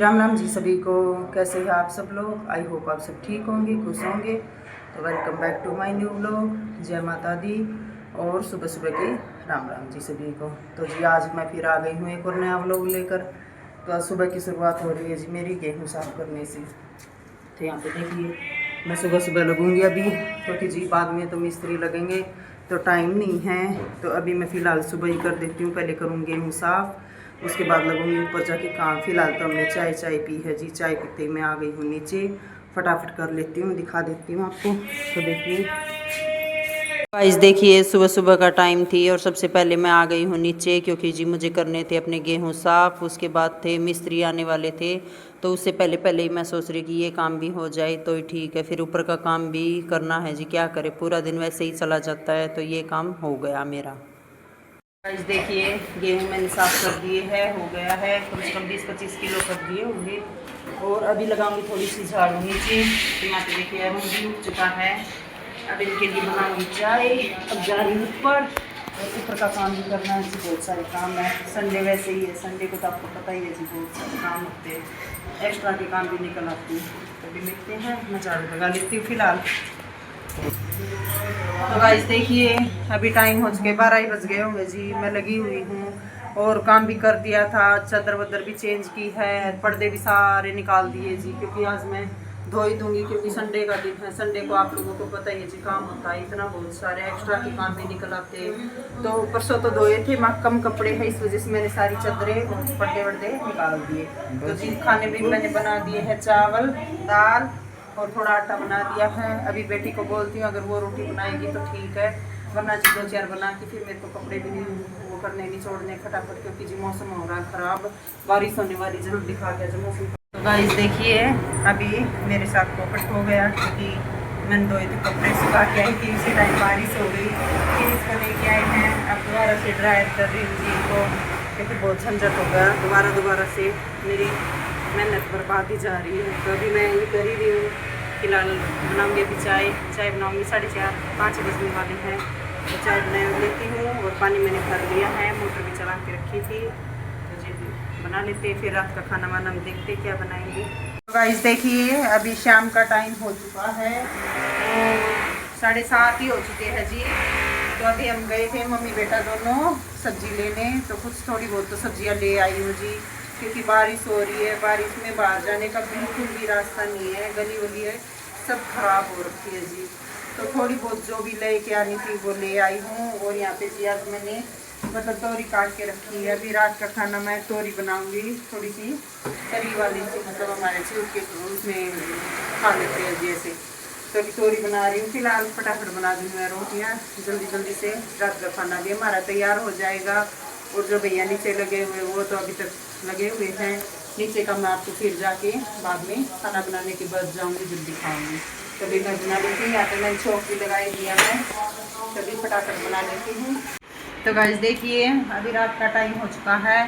राम राम जी सभी को। कैसे हैं आप सब लोग? आई होप आप सब ठीक होंगे, खुश होंगे। तो welcome back to my new vlog. जय माता दी और सुबह सुबह के राम राम जी सभी को। तो जी आज मैं फिर आ गई हूँ एक और नया व्लॉग लेकर। तो आज सुबह की शुरुआत हो रही है जी मेरी गेहूँ साफ करने से। तो यहाँ पे देखिए मैं सुबह सुबह लगूँगी अभी, क्योंकि जी बाद में तो मिस्त्री लगेंगे तो टाइम नहीं है। तो अभी मैं फ़िलहाल सुबह ही कर देती हूँ, पहले करूँगी गेहूँ साफ़, उसके बाद लगूंगी ऊपर जाके काम। फिलहाल तो हमने चाय पी है जी। चाय पीते ही मैं आ गई हूँ नीचे, फटाफट कर लेती हूँ, दिखा देती हूँ आपको। तो देखिए गाइस, देखिए सुबह सुबह का टाइम थी और सबसे पहले मैं आ गई हूँ नीचे, क्योंकि जी मुझे करने थे अपने गेहूँ साफ़। उसके बाद थे मिस्त्री आने वाले थे, तो उससे पहले पहले ही मैं सोच रही कि ये काम भी हो जाए तो ही ठीक है। फिर ऊपर का काम भी करना है जी, क्या करे, पूरा दिन वैसे ही चला जाता है। तो ये काम हो गया मेरा। गाइस देखिए गेहूँ मैंने साफ़ कर दिए है, हो गया है, कम से कम 20-25 किलो कर दिए होंगे। और अभी लगाऊंगी थोड़ी सी झाड़ू नीचे। तो यहाँ पे देखिए अरुण भी उठ चुका है। अब इनके लिए बनाऊंगी चाय। अब जा रही हूँ ऊपर, और ऊपर का काम भी करना है जी, बहुत सारे काम है। संडे वैसे ही है, संडे को तो आपको पता ही है जी, बहुत सारे काम होते हैं, एक्स्ट्रा के काम भी निकल आते हैं। तो अभी मिलते हैं, मैं झाड़ू लगा लेती हूँ फिलहाल। तो गाइस देखिए अभी टाइम हो चुके 12 ही बज गए होंगे जी। मैं लगी हुई हूँ और काम भी कर दिया था, चादर वदर भी चेंज की है, पर्दे भी सारे निकाल दिए जी, क्योंकि आज मैं धो ही दूंगी, क्योंकि संडे का दिन है। संडे को आप लोगों को पता ही है जी काम होता है, इतना बहुत सारे एक्स्ट्रा के काम भी निकल आते हैं। तो परसों तो धोए थे, कम कपड़े हैं, इस वजह से मैंने सारी चादरें और पर्दे वर्दे निकाल दिए। तो जी खाने भी मैंने बना दिए हैं, चावल दाल और थोड़ा आटा बना दिया है। अभी बेटी को बोलती हूँ अगर वो रोटी बनाएगी तो ठीक है, वरना जी 2-4 बना के फिर मेरे को कपड़े भी वो करने निचोड़ने फटाफट, क्योंकि जी मौसम हो रहा है ख़राब, बारिश होने वाली। जरूर दिखा के जो मौसम। तो गाइस देखिए अभी मेरे साथ पोपट हो गया, क्योंकि मैंने धोए थे कपड़े सुखा के आई थी, उसी टाइम बारिश हो गई। फिर इसको लेके आए हैं, अब दोबारा से ड्रायर कर रही हूँ जी को, क्योंकि बहुत झंझट हो गया। दोबारा से मेरी मेहनत बर्बाद ही जा रही है। तो अभी मैं ये कर ही रही हूँ, फिलहाल बनाऊंगी अभी चाय बनाऊंगी। 4:30-5 बजने वाले हैं। तो चाय बना लेती हूँ, और पानी मैंने भर लिया है, मोटर भी चला के रखी थी। तो जी बना लेते, फिर रात का खाना वाना हम देखते क्या बनाएंगे। तो गाइस देखिए अभी शाम का टाइम हो चुका है, तो 7:30 ही हो चुके हैं जी। तो अभी हम गए थे मम्मी बेटा दोनों सब्जी लेने, तो कुछ थोड़ी बहुत तो सब्जियाँ ले आई हूँ जी, क्योंकि बारिश हो रही है। बारिश में बाहर जाने का बिल्कुल भी रास्ता नहीं है, गली वली है सब खराब हो रखी है जी। तो थोड़ी बहुत जो भी लेके आनी थी वो ले आई हूँ। और यहाँ पे जी आज मैंने मतलब तोरी काट के रखी है। अभी रात का खाना मैं तोरी बनाऊंगी, थोड़ी सी तरी वाली सी, मतलब हमारे छिलके उसमें खा लेते हैं जी ऐसे। तो अभी तोरी बना रही हूँ, फिलहाल फटाफट बना दूँ मैं रोटियाँ जल्दी से। रात का खाना भी हमारा तैयार हो जाएगा। और जो भैया नीचे लगे हुए वो तो अभी तक लगे हुए हैं। नीचे का मैं आपको फिर जाके बाद में खाना बनाने के बाद जाऊंगी, जल्दी खाऊंगी। तभी मैं बना लेती हूँ, यहाँ पे मैंने चौक भी लगाई दिया है, तभी फटाफट बना लेती हूँ। तो गाइस देखिए अभी रात का टाइम हो चुका है,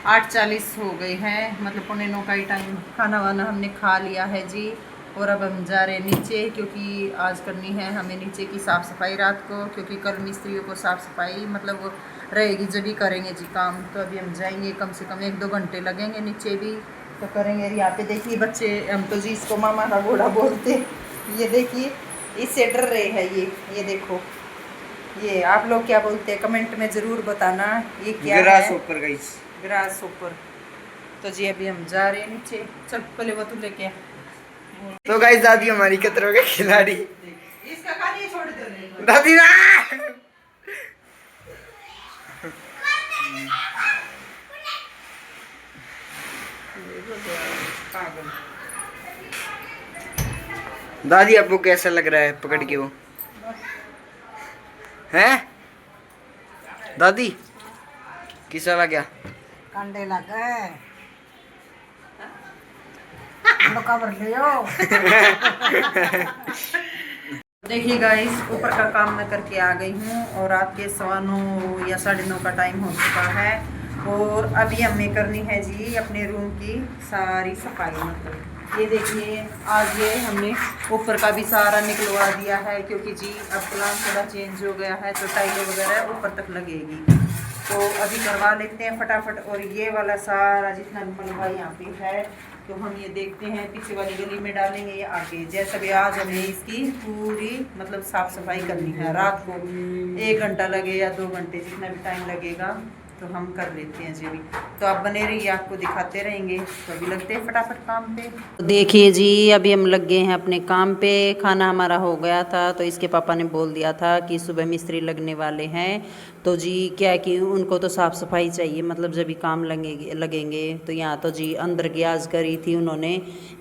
8:40 हो गए हैं, मतलब 8:45 का ही टाइम। खाना वाना हमने खा लिया है जी। और अब हम जा रहे हैं नीचे, क्योंकि आज करनी है हमें नीचे की साफ़ सफाई रात को, क्योंकि कल मिस्त्रियों को साफ़ सफाई मतलब वो रहेगी जब भी करेंगे जी काम। तो अभी हम जाएंगे, कम से कम 1-2 घंटे लगेंगे नीचे भी, तो करेंगे। यहाँ पे देखिए बच्चे, हम तो जी इसको मामा का घोड़ा बोलते, ये देखिए इससे डर रहे हैं ये देखो, ये आप लोग क्या बोलते हैं कमेंट में ज़रूर बताना, ये क्या है? ग्रास ऊपर। तो जी अभी हम जा रहे हैं नीचे, चल पहले वो तू लेके आ। तो गाइस दादी हमारी खतरों के खिलाड़ी, इसका खाली छोड़ दो दादी ना। दादी आपको कैसा लग रहा है पकड़ के वो हैं? दादी किसा लग गया? कंडे लगे कवर लियो। देखिए गाइस ऊपर का काम मैं करके आ गई हूँ, और रात के 9:15 या 9:30 का टाइम हो चुका है। और अभी हमें करनी है जी अपने रूम की सारी सफाई। मतलब ये देखिए आज ये हमने ऊपर का भी सारा निकलवा दिया है, क्योंकि जी अब प्लान थोड़ा चेंज हो गया है, तो टाइलें वगैरह ऊपर तक लगेगी। तो अभी करवा लेते हैं फटाफट। और ये वाला सारा जितना भी मलबा यहाँ पे है तो हम ये देखते हैं पीछे वाली गली में डालेंगे या आगे। जैसा भी आज हमें इसकी पूरी मतलब साफ़ सफाई करनी है। रात को 1 घंटा लगे या 2 घंटे जितना भी टाइम लगेगा तो हम कर लेते हैं जी। भी तो आप बने रहिए, आपको दिखाते रहेंगे। तो अभी लगते हैं फटाफट काम पे। तो देखिए जी अभी हम लग गए हैं अपने काम पे। खाना हमारा हो गया था तो इसके पापा ने बोल दिया था कि सुबह मिस्त्री लगने वाले हैं तो जी क्या कि उनको तो साफ़ सफाई चाहिए, मतलब जब भी काम लगेंगे। तो यहाँ तो जी अंदर की आज करी थी उन्होंने,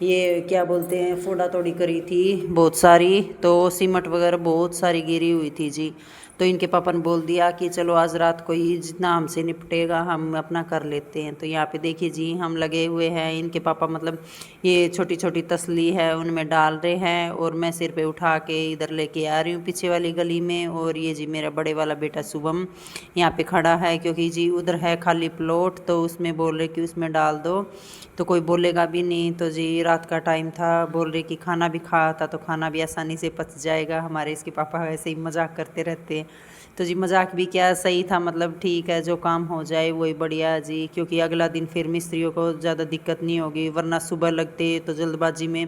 ये क्या बोलते हैं फोड़ा तोड़ी करी थी बहुत सारी, तो सीमेंट वगैरह बहुत सारी गिरी हुई थी जी। तो इनके पापा ने बोल दिया कि चलो आज रात को ही जितना हमसे निपटेगा हम अपना कर लेते हैं। तो यहाँ पे देखिए जी हम लगे हुए हैं। इनके पापा मतलब ये छोटी छोटी तसली है उनमें डाल रहे हैं और मैं सिर पे उठा के इधर लेके आ रही हूँ पीछे वाली गली में। और ये जी मेरा बड़े वाला बेटा शुभम यहाँ पे खड़ा है क्योंकि जी उधर है खाली प्लॉट तो उसमें बोल रहे कि उसमें डाल दो तो कोई बोलेगा भी नहीं। तो जी रात का टाइम था, बोल रहे कि खाना भी खाया था तो खाना भी आसानी से पच जाएगा। हमारे इसके पापा वैसे ही मजाक करते रहते हैं। तो जी मजाक भी क्या सही था, मतलब ठीक है जो काम हो जाए वही बढ़िया जी, क्योंकि अगला दिन फिर मिस्त्रियों को ज़्यादा दिक्कत नहीं होगी। वरना सुबह लगते तो जल्दबाजी में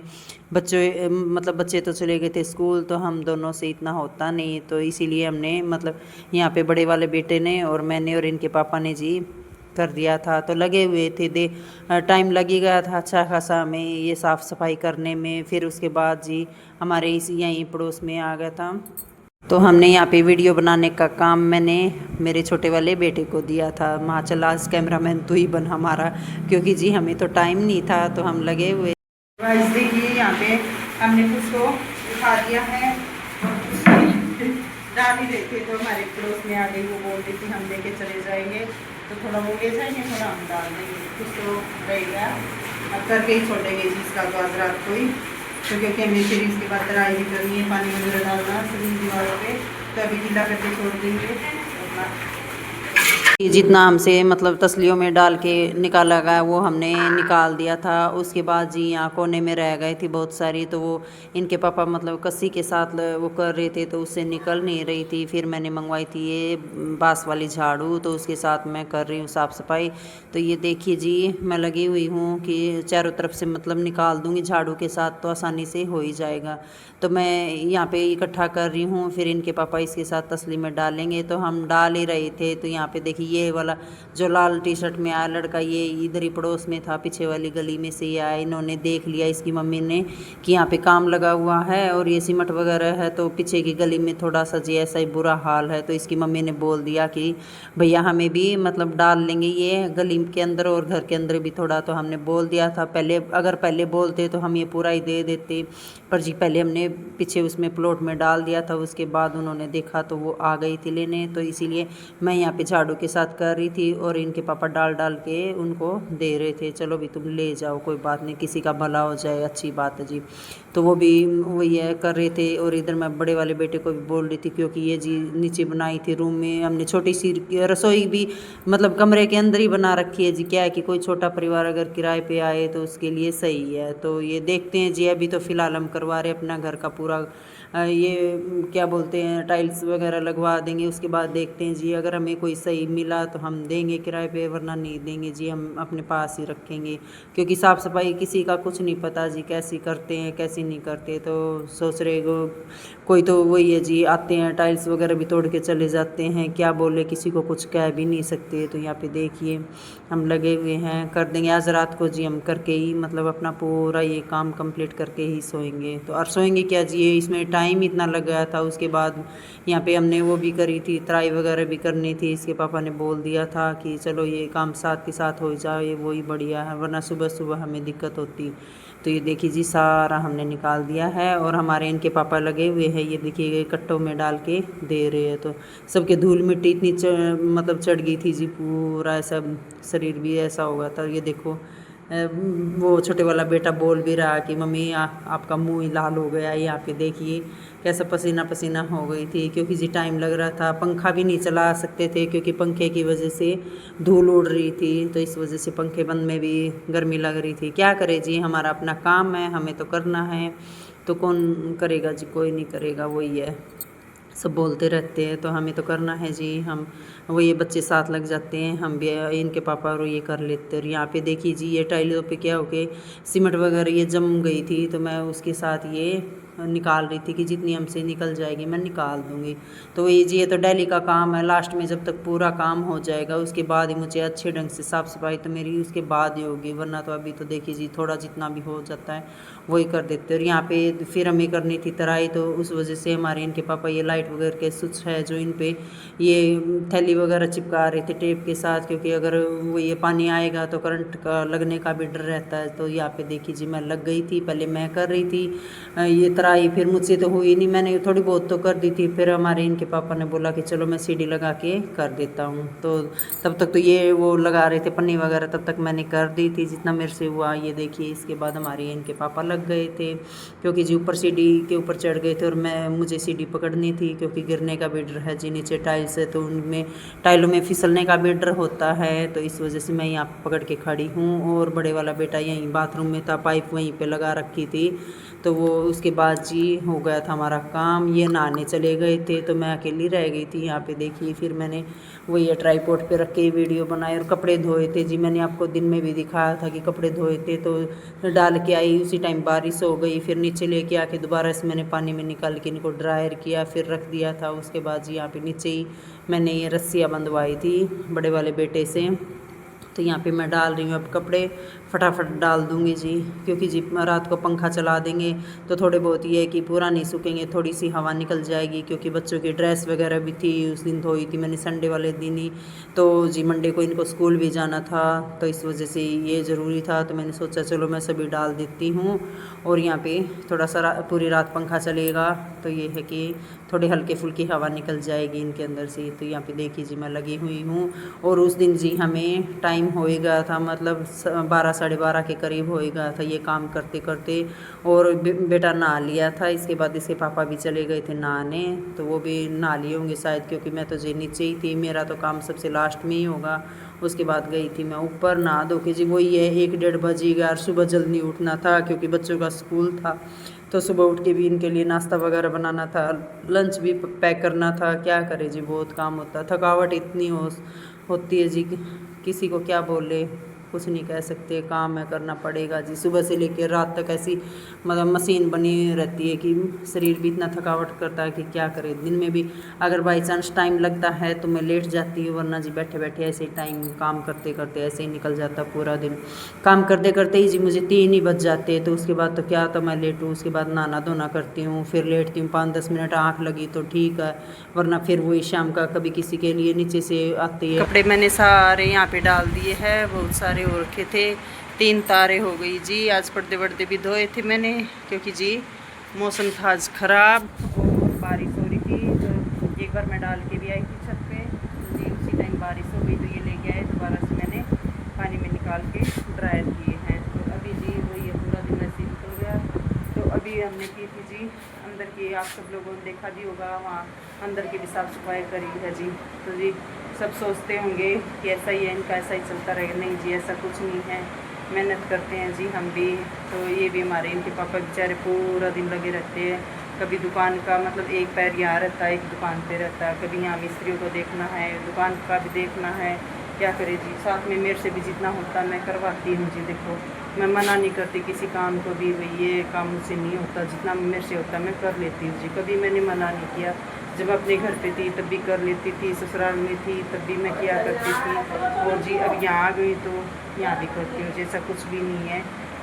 बच्चे तो चले गए थे स्कूल तो हम दोनों से इतना होता नहीं। तो इसीलिए हमने मतलब यहाँ पे बड़े वाले बेटे ने और मैंने और इनके पापा ने जी कर दिया था। तो लगे हुए थे टाइम लग ही गया था अच्छा खासा हमें ये साफ़ सफाई करने में। फिर उसके बाद जी हमारे इस यहीं पड़ोस में आ गया था तो हमने यहाँ पे वीडियो बनाने का काम मैंने मेरे छोटे वाले बेटे को दिया था। माँ चल आज कैमरामैन तू ही बन हमारा, क्योंकि जी हमें तो टाइम नहीं था तो हम लगे हुए। देखिए यहाँ पे हमने कुछ को उठा दिया है डाल ही रहे थे तो हमारे पड़ोस में आ गई, वो बोल रही थी हम लेके चले जाएंगे तो थोड़ा वो ले जाएंगे थोड़ा हम डाल देंगे, कुछ तो रहेगा अब करके ही छोड़ेंगे जी इसका तो आज रात को ही। तो क्योंकि हमें फिर इसके बाद तराई भी करनी है, पानी वगैरह डालना सभी दीवारों पे, तो अभी गीला करके छोड़ देंगे अपना। जितना हमसे मतलब तसलियों में डाल के निकाला गया वो हमने निकाल दिया था। उसके बाद जी यहाँ कोने में रह गई थी बहुत सारी, तो वो इनके पापा मतलब कस्सी के साथ वो कर रहे थे तो उससे निकल नहीं रही थी। फिर मैंने मंगवाई थी ये बांस वाली झाड़ू, तो उसके साथ मैं कर रही हूँ साफ़ सफाई। तो ये देखिए जी मैं लगी हुई हूँ कि चारों तरफ से मतलब निकाल दूँगी झाड़ू के साथ तो आसानी से हो ही जाएगा। तो मैं यहाँ पे इकट्ठा कर रही हूँ, फिर इनके पापा इसके साथ तसली में डालेंगे। तो हम डाल ही रहे थे तो यहाँ पे देखिए ये वाला जो लाल टी शर्ट में आया लड़का ये इधर ही पड़ोस में था, पीछे वाली गली में से ही आया। इन्होंने देख लिया इसकी मम्मी ने कि यहाँ पे काम लगा हुआ है और ये सीमेंट वगैरह है तो पीछे की गली में थोड़ा सा जी ऐसा ही बुरा हाल है। तो इसकी मम्मी ने बोल दिया कि भैया हमें भी मतलब डाल लेंगे ये गली के अंदर और घर के अंदर भी थोड़ा। तो हमने बोल दिया था पहले, अगर पहले बोलते तो हम ये पूरा ही दे देते, पर जी पहले हमने पीछे उसमें प्लॉट में डाल दिया था। उसके बाद उन्होंने देखा तो वो आ गई थी लेने, तो इसीलिए मैं यहाँ पे झाड़ू के साथ कर रही थी और इनके पापा डाल डाल के उनको दे रहे थे। चलो भी तुम ले जाओ कोई बात नहीं, किसी का भला हो जाए अच्छी बात है जी। तो वो भी वही है कर रहे थे। और इधर मैं बड़े वाले बेटे को भी बोल रही थी क्योंकि ये जी नीचे बनाई थी रूम में हमने छोटी सी रसोई भी मतलब कमरे के अंदर ही बना रखी है जी। क्या है कि कोई छोटा परिवार अगर किराए पे आए तो उसके लिए सही है। तो ये देखते हैं जी, अभी तो फ़िलहाल हम करवा रहे अपना घर का पूरा ये क्या बोलते हैं टाइल्स वगैरह लगवा देंगे। उसके बाद देखते हैं जी, अगर हमें कोई सही मिला तो हम देंगे किराए पे, वरना नहीं देंगे जी, हम अपने पास ही रखेंगे। क्योंकि साफ़ सफाई किसी का कुछ नहीं पता जी, कैसी करते हैं कैसी नहीं करते। तो सोच रहे कोई तो वही है जी, आते हैं टाइल्स वगैरह भी तोड़ के चले जाते हैं, क्या बोले किसी को कुछ कह भी नहीं सकते। तो यहाँ पे देखिए हम लगे हुए हैं, कर देंगे आज रात को जी, हम करके ही मतलब अपना पूरा ये काम कंप्लीट करके ही सोएंगे। तो और सोएंगे क्या जी, इसमें टाइम इतना लग गया था। उसके बाद यहाँ पे हमने वो भी करी थी, तराई वगैरह भी करनी थी। इसके पापा ने बोल दिया था कि चलो ये काम साथ के साथ हो जाए, वही बढ़िया है, वरना सुबह सुबह हमें दिक्कत होती। तो ये देखिए जी सारा हमने निकाल दिया है और हमारे इनके पापा लगे हुए हैं, ये देखिए कट्टों में डाल के दे रहे हैं। तो सबके धूल मिट्टी इतनी मतलब चढ़ गई थी जी, पूरा ऐसा शरीर भी ऐसा हो गया था। ये देखो वो छोटे वाला बेटा बोल भी रहा कि मम्मी आपका मुंह ही लाल हो गया। यहाँ पे देखिए कैसा पसीना पसीना हो गई थी, क्योंकि जी टाइम लग रहा था, पंखा भी नहीं चला सकते थे क्योंकि पंखे की वजह से धूल उड़ रही थी। तो इस वजह से पंखे बंद में भी गर्मी लग रही थी। क्या करे जी, हमारा अपना काम है, हमें तो करना है, तो कौन करेगा जी, कोई नहीं करेगा, वही है सब बोलते रहते हैं तो हमें तो करना है जी। हम वो ये बच्चे साथ लग जाते हैं, हम भी इनके पापा और ये कर लेते हैं। और यहाँ पे देखिए जी ये टाइलों पे क्या हो के सीमेंट वगैरह ये जम गई थी, तो मैं उसके साथ ये निकाल रही थी कि जितनी हमसे निकल जाएगी मैं निकाल दूँगी। तो ये जी ये तो डेली का काम है, लास्ट में जब तक पूरा काम हो जाएगा उसके बाद ही मुझे अच्छे ढंग से साफ़ सफाई तो मेरी उसके बाद ही होगी, वरना तो अभी तो देखिए जी थोड़ा जितना भी हो जाता है वही कर देते हैं। और यहाँ पे फिर हमें करनी थी तराई, तो उस वजह से हमारे इनके पापा ये लाइट वगैरह के स्विच है जो इन पे ये थैली वगैरह चिपका रहे थे टेप के साथ, क्योंकि अगर वो ये पानी आएगा तो करंट का लगने का भी डर रहता है। तो यहाँ पे देखिए जी मैं लग गई थी, पहले मैं कर रही थी ये तराई, फिर मुझसे तो हुई नहीं, मैंने थोड़ी बहुत तो कर दी थी। फिर हमारे इनके पापा ने बोला कि चलो मैं सीढ़ी लगा के कर देता हूँ, तो तब तक तो ये वो लगा रहे थे पन्नी वगैरह, तब तक मैंने कर दी थी जितना मेरे से हुआ। ये देखिए इसके बाद हमारे इनके पापा लग गए थे, क्योंकि जी ऊपर सीढ़ी के ऊपर चढ़ गए थे और मुझे सीढ़ी पकड़नी थी, क्योंकि गिरने का भी डर है जी, नीचे टाइल्स है तो उनमें टाइलों में फिसलने का भी डर होता है। तो इस वजह से मैं यहाँ पकड़ के खड़ी हूँ। और बड़े वाला बेटा यहीं बाथरूम में था, पाइप वहीं पे लगा रखी थी, तो वो उसके बाद जी हो गया था हमारा काम। ये नहाने चले गए थे तो मैं अकेली रह गई थी। यहाँ पे देखिए फिर मैंने वो ये ट्राईपॉड पे रख के वीडियो बनाए और कपड़े धोए थे जी। मैंने आपको दिन में भी दिखाया था कि कपड़े धोए थे, तो डाल के आई, उसी टाइम बारिश हो गई, फिर नीचे लेके आके दोबारा से मैंने पानी में निकाल के इनको ड्रायर किया, फिर रख दिया था। उसके बाद जी यहाँ पे नीचे ही मैंने ये रस्सियाँ बंधवाई थी बड़े वाले बेटे से। तो यहाँ पे मैं डाल रही हूँ अब कपड़े, फटाफट डाल दूँगी जी, क्योंकि जी रात को पंखा चला देंगे तो थोड़े बहुत ये है कि पूरा नहीं सूखेंगे, थोड़ी सी हवा निकल जाएगी। क्योंकि बच्चों की ड्रेस वगैरह भी थी, उस दिन धोई थी मैंने संडे वाले दिन ही, तो जी मंडे को इनको स्कूल भी जाना था, तो इस वजह से ये ज़रूरी था। तो मैंने सोचा चलो मैं सभी डाल देती हूँ। और यहाँ पे थोड़ा सा पूरी रात पंखा चलेगा तो ये है कि थोड़ी हल्की फुल्की हवा निकल जाएगी इनके अंदर से। तो यहाँ पे देखिए जी मैं लगी हुई हूँ। और उस दिन जी हमें टाइम हो ही गया था, मतलब 12 साढ़े 12 के करीब हो ही गया था ये काम करते करते। और बेटा नहा लिया था, इसके बाद इसके पापा भी चले गए थे नहाने, तो वो भी नहा लिए होंगे शायद, क्योंकि मैं तो जी नीचे ही थी, मेरा तो काम सबसे लास्ट में ही होगा। उसके बाद गई थी मैं ऊपर नहा धो के जी, वही है 1-1:30 बजेगा। और सुबह जल्दी उठना था क्योंकि बच्चों का स्कूल था, तो सुबह उठ के भी इनके लिए नाश्ता वगैरह बनाना था, लंच भी पैक करना था। क्या करे जी बहुत काम होता है, थकावट इतनी होती है जी, किसी को क्या बोले, कुछ नहीं कह सकते, काम है करना पड़ेगा जी। सुबह से लेकर रात तक ऐसी मतलब मशीन बनी रहती है कि शरीर भी इतना थकावट करता है कि क्या करे। दिन में भी अगर बाई चांस टाइम लगता है तो मैं लेट जाती हूँ, वरना जी बैठे बैठे ऐसे ही टाइम काम करते करते ऐसे ही निकल जाता पूरा दिन। काम करते करते ही जी मुझे 3 ही बज जाते हैं, तो उसके बाद तो क्या, तो मैं लेटूँ, उसके बाद नहाना धोना करती हूँ, फिर लेटती हूँ 5-10 मिनट, आँख लगी तो ठीक है, वरना फिर वही शाम का कभी किसी के लिए नीचे से आती है। कपड़े मैंने सारे यहाँ पे डाल दिए हैं, बहुत सारे हो रखे थे, 3 तारे हो गई जी। आज पर्दे वर्दे भी धोए थे मैंने, क्योंकि जी मौसम था आज ख़राब और बारिश हो रही थी। तो एक बार मैं डाल के भी आई थी छत पे, तो जी उसी टाइम बारिश हो गई, तो ये लेके आए दोबारा से मैंने पानी में निकाल के ड्रायर किए हैं। तो अभी जी वही है, पूरा दिन ऐसे निकल गया। तो अभी हमने की थी जी अंदर की, आप सब लोगों ने देखा भी होगा, वहाँ अंदर की भी साफ़ सफाई करी है जी। तो जी सब सोचते होंगे कि ऐसा ही है इनका, ऐसा ही चलता रहेगा। नहीं जी ऐसा कुछ नहीं है, मेहनत करते हैं जी हम भी। तो ये भी हमारे इनके पापा बेचारे पूरा दिन लगे रहते हैं, कभी दुकान का मतलब एक पैर यहाँ रहता है, एक दुकान पे रहता है, कभी यहाँ मिस्त्रियों को देखना है, दुकान का भी देखना है, क्या करे जी। साथ में मेरे से भी जितना होता है मैं करवाती हूँ जी। देखो मैं मना नहीं करती किसी काम को भी, भाई ये काम मुझसे नहीं होता, जितना मेरे से होता मैं कर लेती हूँ जी, कभी मैंने मना नहीं किया। जब अपने घर पे थी तब भी कर लेती थी, ससुराल में थी तब भी मैं किया करती थी, और जी अब यहाँ आ गई तो यहाँ भी करती हूँ। जैसा कुछ भी नहीं है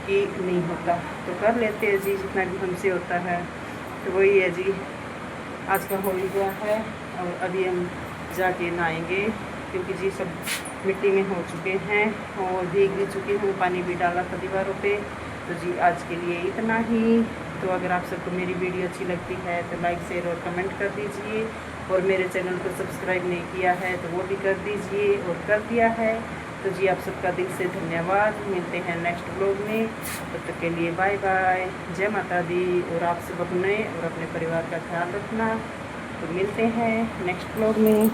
कि नहीं होता, तो कर लेते हैं जी जितना भी हमसे होता है। तो वही है जी, आज का हो ही गया है और अभी हम जाके नहाएंगे, क्योंकि जी सब मिट्टी में हो चुके हैं और भीग भी चुकी हूँ, पानी भी डाला था दीवारों पे। तो जी आज के लिए इतना ही। तो अगर आप सबको मेरी वीडियो अच्छी लगती है तो लाइक शेयर और कमेंट कर दीजिए, और मेरे चैनल को सब्सक्राइब नहीं किया है तो वो भी कर दीजिए, और कर दिया है तो जी आप सबका दिल से धन्यवाद। मिलते हैं नेक्स्ट व्लॉग में, तब तक के लिए बाय बाय, जय माता दी। और आप सब अपने और अपने परिवार का ख्याल रखना। तो मिलते हैं नेक्स्ट व्लॉग में।